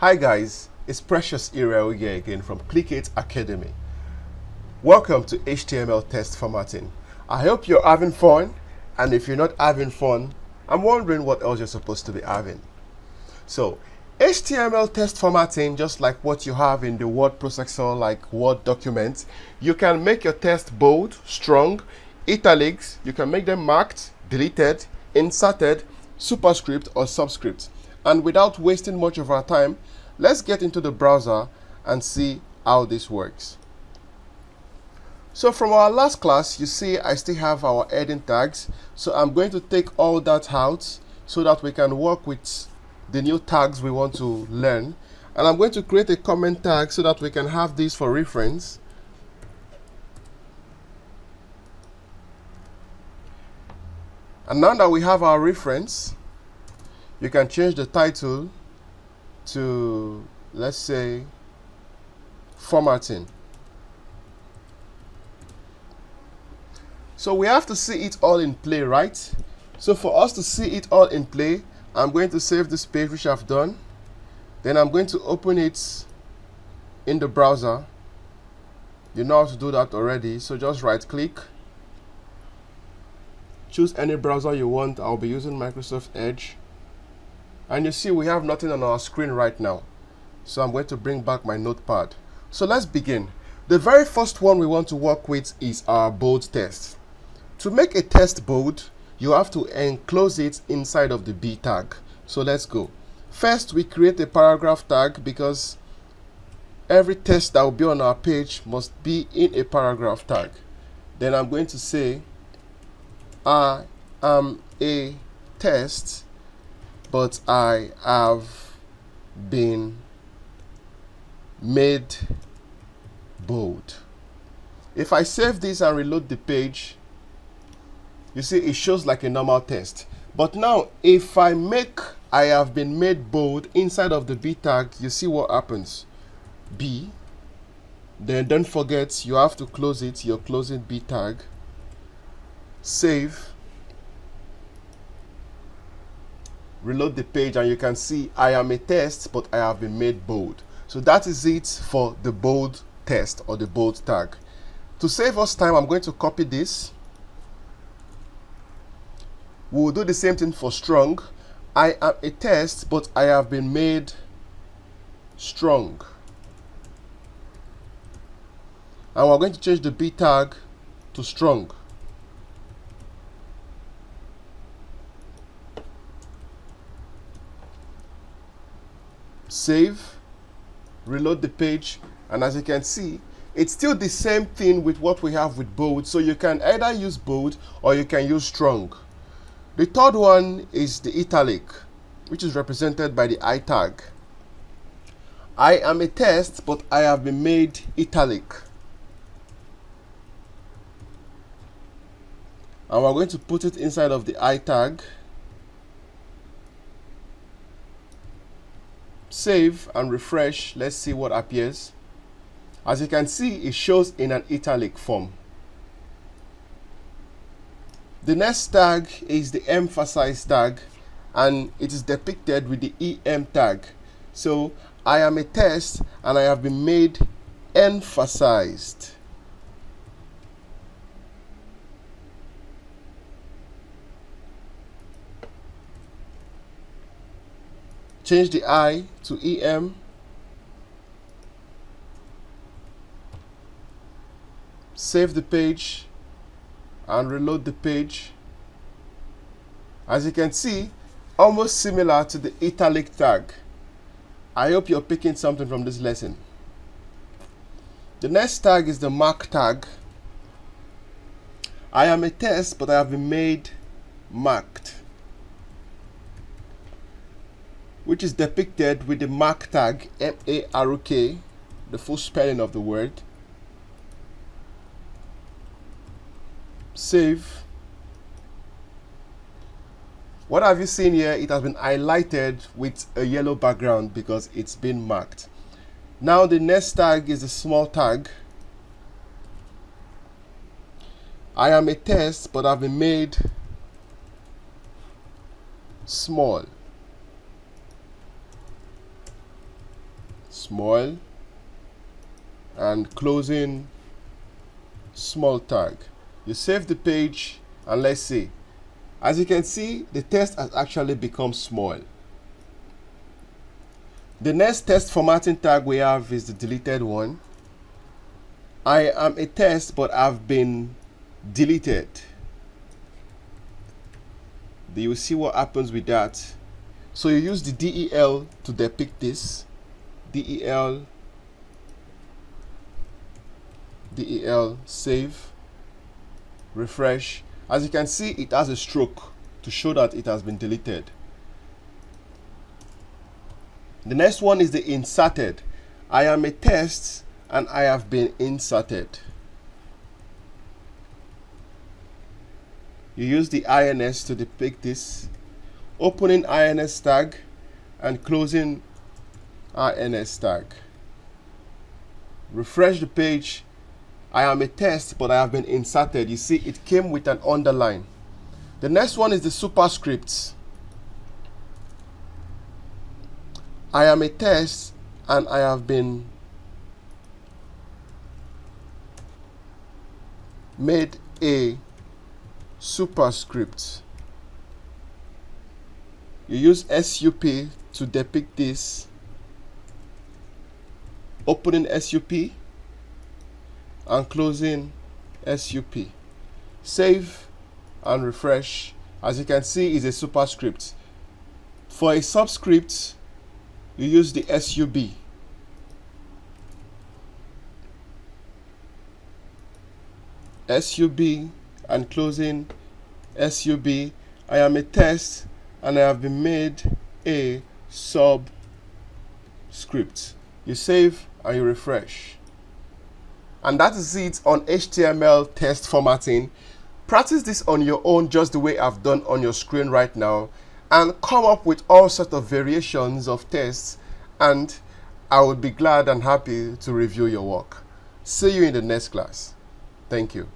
Hi guys, it's Precious Irel here again from Click8 Academy. Welcome to HTML test formatting. I hope you're having fun, and if you're not having fun, I'm wondering what else you're supposed to be having. So, HTML test formatting, just like what you have in the word processor like Word documents, you can make your text bold, strong, italics, you can make them marked, deleted, inserted, superscript or subscript. And without wasting much of our time, let's get into the browser and see how this works. So from our last class, you see I still have our heading tags. So I'm going to take all that out so that we can work with the new tags we want to learn. And I'm going to create a comment tag so that we can have this for reference. And now that we have our reference, you can change the title to, let's say, formatting. So we have to see it all in play, right? So for us to see it all in play, I'm going to save this page, which I've done. Then I'm going to open it in the browser. You know how to do that already, so just right click. Choose any browser you want. I'll be using Microsoft Edge. And you see we have nothing on our screen right now. So I'm going to bring back my notepad. So let's begin. The very first one we want to work with is our bold text. To make a text bold, you have to enclose it inside of the B tag. So let's go. First, we create a paragraph tag because every text that will be on our page must be in a paragraph tag. Then I'm going to say, I am a text, but I have been made bold. If I save this and reload the page, you see it shows like a normal text. But now if I make I have been made bold inside of the B tag, you see what happens. B, then don't forget you have to close it, you're closing B tag. Save, reload the page, and you can see I am a text, but I have been made bold. So that is it for the bold text or the bold tag. To save us time, I'm going to copy this. We'll do the same thing for strong. I am a text, but I have been made strong. And we're going to change the B tag to strong. Save, reload the page, and as you can see, it's still the same thing with what we have with bold. So you can either use bold or you can use strong. The third one is the italic, which is represented by the I tag. I am a text, but I have been made italic. And we're going to put it inside of the I tag. Save and refresh. Let's see what appears. As you can see, it shows in an italic form. The next tag is the emphasize tag, and it is depicted with the EM tag. So I am a text and I have been made emphasized. Change the I to EM. Save the page and reload the page. As you can see, almost similar to the italic tag. I hope you're picking something from this lesson. The next tag is the mark tag. I am a text, but I have been made marked, which is depicted with the mark tag, M-A-R-K, the full spelling of the word. Save. What have you seen here? It has been highlighted with a yellow background because it's been marked. Now the next tag is the small tag. I am a text, but I've been made small. small, and closing small tag. You save the page, and let's see. As you can see, the text has actually become small. The next text formatting tag we have is the deleted one. I am a text, but I've been deleted. You will see what happens with that. So you use the del to depict this. Del, save, refresh. As you can see, it has a stroke to show that it has been deleted. The next one is the inserted. I am a text and I have been inserted. You use the ins to depict this, opening ins tag and closing ins tag. Refresh the page. I am a text, but I have been inserted. You see, it came with an underline. The next one is the superscript. I am a text and I have been made a superscript. You use SUP to depict this, opening SUP and closing SUP. Save and refresh. As you can see, is a superscript. For a subscript, you use the SUB. SUB and closing SUB. I am a text and I have been made a subscript. You save and you refresh. And that is it on HTML text formatting. Practice this on your own just the way I've done on your screen right now, and come up with all sorts of variations of tests, and I would be glad and happy to review your work. See you in the next class. Thank you.